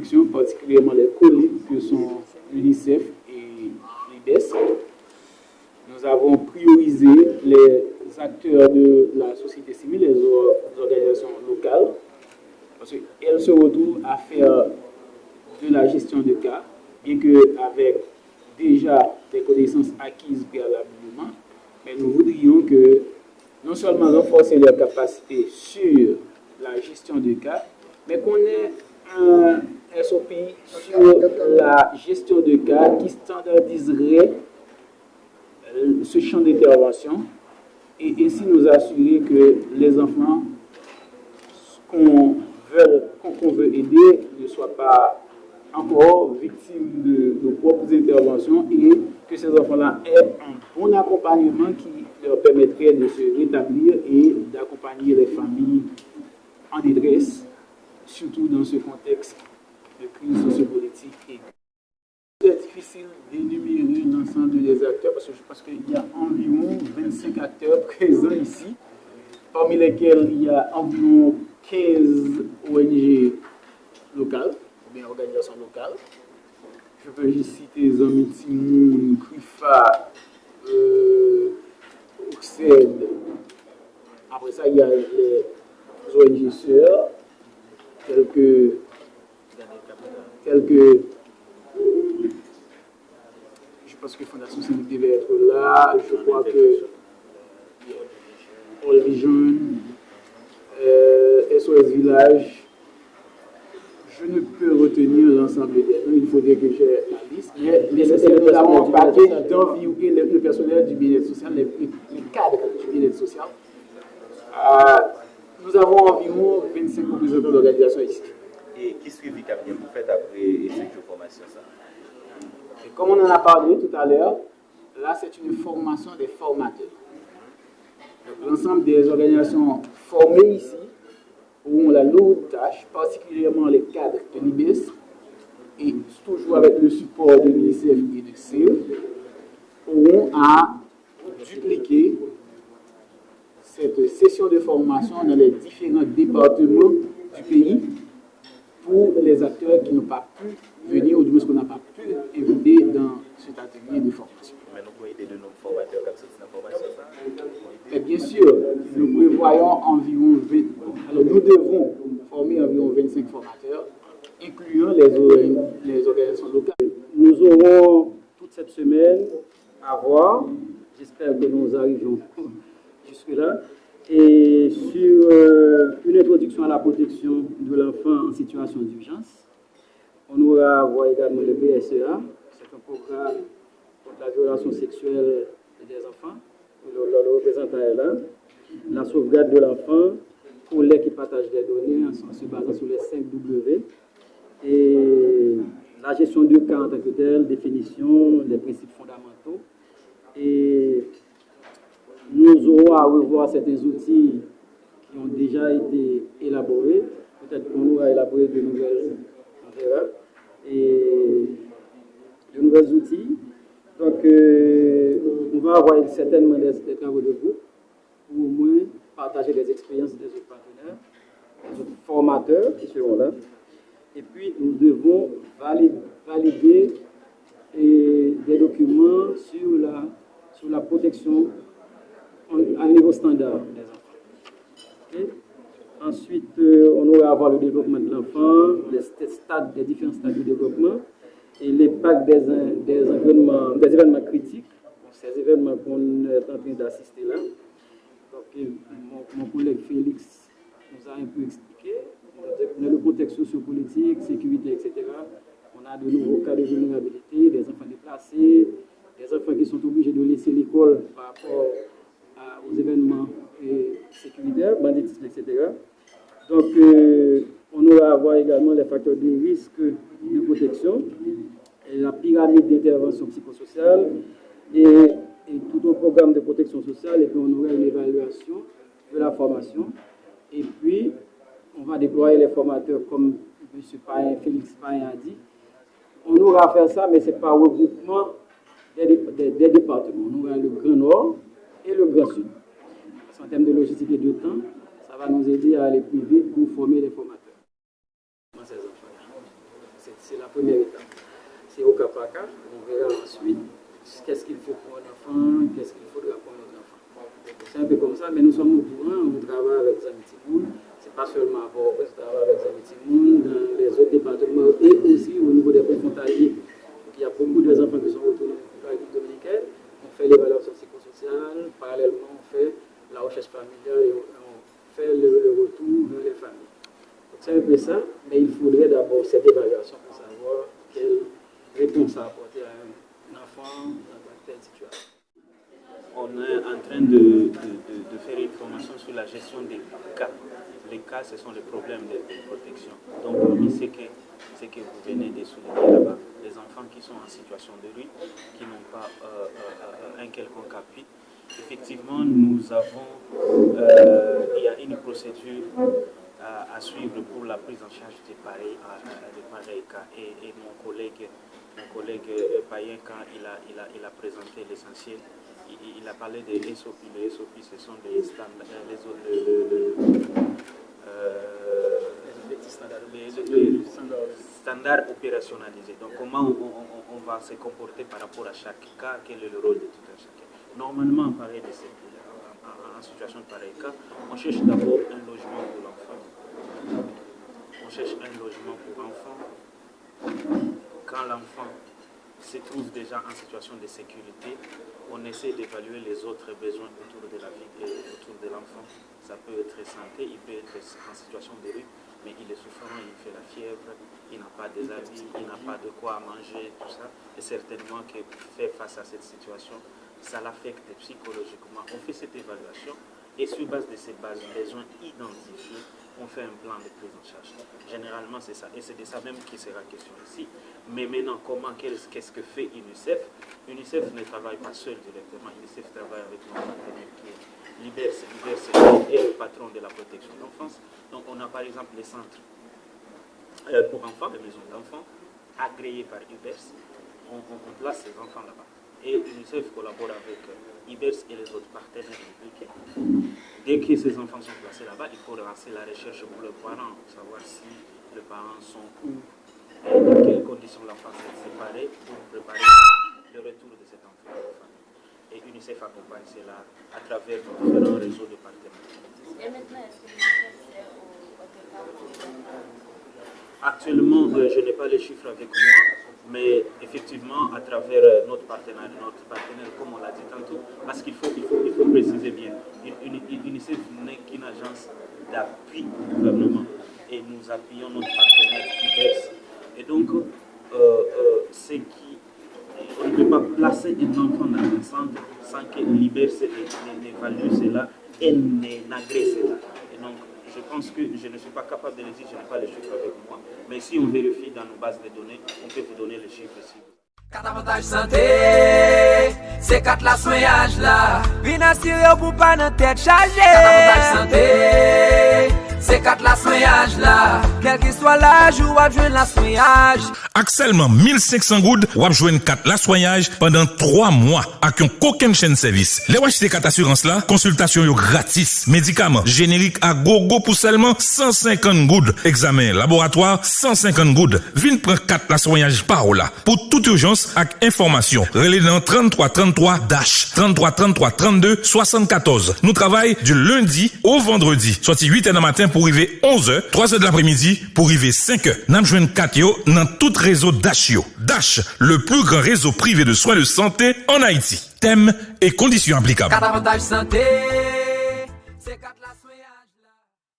juridictions, particulièrement les collègues que sont l'UNICEF et l'IDES. Nous avons priorisé les acteurs de la société civile, les organisations locales, parce qu'elles se retrouvent à faire de la gestion de cas, bien qu'avec déjà des connaissances acquises préalablement, mais nous voudrions que non seulement renforcer leurs capacités sur la gestion de cas, mais qu'on ait un SOP sur la gestion de cas qui standardiserait ce champ d'intervention et ainsi nous assurer que les enfants qu'on veut aider ne soient pas encore victimes de nos propres interventions et que ces enfants-là aient un bon accompagnement qui leur permettrait de se rétablir et d'accompagner les familles en détresse, surtout dans ce contexte de crise sociopolitique. C'est difficile d'énumérer l'ensemble des acteurs parce que je pense qu'il y a environ 25 acteurs présents ici, parmi lesquels il y a environ 15 ONG locales, ou bien organisations locales. Je peux juste citer Zami Timoun, CRIFA, OCSED. Après ça, il y a les ONG sœurs, telles que je pense que Fondation Civique devait être là, je crois que All Vision, SOS Village. Je ne peux retenir l'ensemble des noms, il faudrait que j'ai la liste, mais nécessairement nous avons un package d'environ le personnel du bien-être social, les cadres du bien-être social. Nous avons environ 25 représentants d'organisations ici. Et qui suivi que vous faites après cette formation ça? Et comme on en a parlé tout à l'heure, là c'est une formation des formateurs. Donc l'ensemble des organisations formées ici auront la lourde tâche, particulièrement les cadres de l'IBES, et toujours avec le support de l'UNICEF et de CEF, auront à dupliquer cette session de formation dans les différents départements du pays pour les acteurs qui n'ont pas pu venir, ou du moins qu'on n'a pas pu inviter dans cet atelier de formation. Mais nous pouvons aider de nos formateurs comme ça, c'est une formation ça? Et bien sûr, nous prévoyons environ 20, alors nous devons former environ 25 formateurs, incluant les organisations locales. Nous aurons toute cette semaine à voir, j'espère que nous arrivons jusque-là, et sur une introduction à la protection de l'enfant en situation d'urgence. On aura à voir également le PSEA, c'est un programme contre la violation sexuelle des enfants, le représentant est là. La sauvegarde de l'enfant, pour les qui partagent des données en se basant sur les 5 W, et la gestion du cas en tant que tel, définition, les principes fondamentaux. Et nous aurons à revoir certains outils qui ont déjà été élaborés. Peut-être qu'on aura élaboré de nouvelles, et de nouvelles outils. Donc, on va avoir certainement des travaux de groupe pour au moins partager les expériences des autres partenaires, des autres formateurs qui seront là. Et puis, nous devons valider des documents sur la protection à un niveau standard des enfants. Okay? Ensuite, on aura à voir le développement de l'enfant, les différents stades de développement et l'impact des événements critiques, ces événements qu'on est en train d'assister là. Donc, mon collègue Félix nous a un peu expliqué. Dans le contexte sociopolitique, sécurité, etc., on a de nouveaux cas de vulnérabilité, des enfants déplacés, des enfants qui sont obligés de laisser l'école par rapport aux événements sécuritaires, banditisme, etc. Donc, on aura à voir également les facteurs de risque de protection, et la pyramide d'intervention psychosociale et tout un programme de protection sociale, et puis on aura une évaluation de la formation. Et puis, on va déployer les formateurs comme M. Payen, Félix Payen a dit. On aura à faire ça, mais ce n'est pas un regroupement des départements. On aura le Grand Nord et le Grand Sud. Parce qu'en termes de logistique et de temps, ça va nous aider à aller plus vite pour former les formateurs. c'est la première étape. C'est au cas par cas. On verra ensuite qu'est-ce qu'il faut pour un enfant, qu'est-ce qu'il faudra pour un autre enfant. C'est un peu comme ça, mais nous sommes au courant, on travaille avec Zamitimoun. Ce n'est pas seulement à Port-au-Prince, on travaille avec Zamitimoun, dans les autres départements et aussi au niveau des points frontaliers. Il y a beaucoup d'enfants qui sont retournés dans la République dominicaine. On fait l'évaluation psychosociale, parallèlement on fait la recherche familiale et on fait le retour dans les familles. C'est un peu ça, mais il faudrait d'abord cette évaluation pour savoir quelle réponse à apporter à un enfant dans telle situation. On est en train de faire une formation sur la gestion des cas. Les cas, ce sont les problèmes de protection. Donc, parmi ce que vous venez de souligner là-bas, les enfants qui sont en situation de rue, qui n'ont pas un quelconque appui, effectivement, nous avons, il y a une procédure à suivre pour la prise en charge de pareils cas. Et mon collègue Payen, quand il a présenté l'essentiel, il a parlé des SOP. Les SOP, ce sont des standards opérationnalisés. Donc, comment on va se comporter par rapport à chaque cas, quel est le rôle de tout un chacun. Normalement, en situation de pareil cas, on cherche d'abord un logement pour l'enfant. On cherche un logement pour l'enfant. Quand l'enfant se trouve déjà en situation de sécurité, on essaie d'évaluer les autres besoins autour de la vie et autour de l'enfant. Ça peut être santé, il peut être en situation de rue, mais il est souffrant, il fait la fièvre, il n'a pas des habits, il n'a pas de quoi manger, tout ça. Et certainement que faire face à cette situation, ça l'affecte psychologiquement. On fait cette évaluation et sur base de ces besoins identifiés, on fait un plan de prise en charge. Généralement, c'est ça. Et c'est de ça même qui sera question ici. Mais maintenant, qu'est-ce que fait UNICEF? UNICEF ne travaille pas seul directement. UNICEF travaille avec nos partenaires qui est l'IBERS. l'IBERS est le patron de la protection de l'enfance. Donc, on a par exemple les centres pour enfants, les maisons d'enfants, agréées par UBERS. On place ces enfants là-bas. Et UNICEF collabore avec IBERS et les autres partenaires impliqués. Dès que ces enfants sont placés là-bas, il faut lancer la recherche pour leurs parents, pour savoir si les parents sont où, et dans quelles conditions l'enfant s'est séparé pour préparer le retour de cet enfant à la famille. Et UNICEF accompagne cela à travers nos différents réseaux de partenaires. Et maintenant, est-ce que l'UNICEF sert au départ pour les enfants? Actuellement, je n'ai pas les chiffres avec moi, mais effectivement, à travers notre partenaire, comme on l'a dit tantôt, parce qu'il faut préciser bien, UNICEF n'est qu'une agence d'appui au gouvernement et nous appuyons notre partenaire IBERS. Et donc, on ne peut pas placer un enfant dans un centre sans que l'IBERS n'évalue cela et n'agrée cela. Et donc, je pense que je ne suis pas capable de le dire, je n'ai pas les chiffres avec moi. Mais si on vérifie dans nos bases de données, on peut vous donner les chiffres ici. 4 avantages santé, c'est 4 la soignage là. Vin assuré pour pas notre tête chargée. 4 avantages santé, c'est 4 la soignage là. Quel que soit l'âge, ou à jouer la soignage. Avec seulement 1500 gouttes, ou à jouer 4 la soignage pendant 3 mois. Avec un aucun chaîne service. Les WHT 4 assurance là, consultation yo gratis. Médicaments génériques à gogo pour seulement 150 gouttes. Examen laboratoire 150 gouttes. Vin prendre 4 la soignage par là. Pour toute urgence avec information. Relais dans 33 33 33 33 32 74. Nous travaillons du lundi au vendredi. Sorti 8h du matin pour arriver 11h, 3h de l'après-midi pour arriver 5h. Nous joignons 4 yo dans tout réseau Dash yo. Dash, le plus grand réseau privé de soins de santé en Haïti. Thème et conditions applicables. 4 avantages santé, c'est 4 la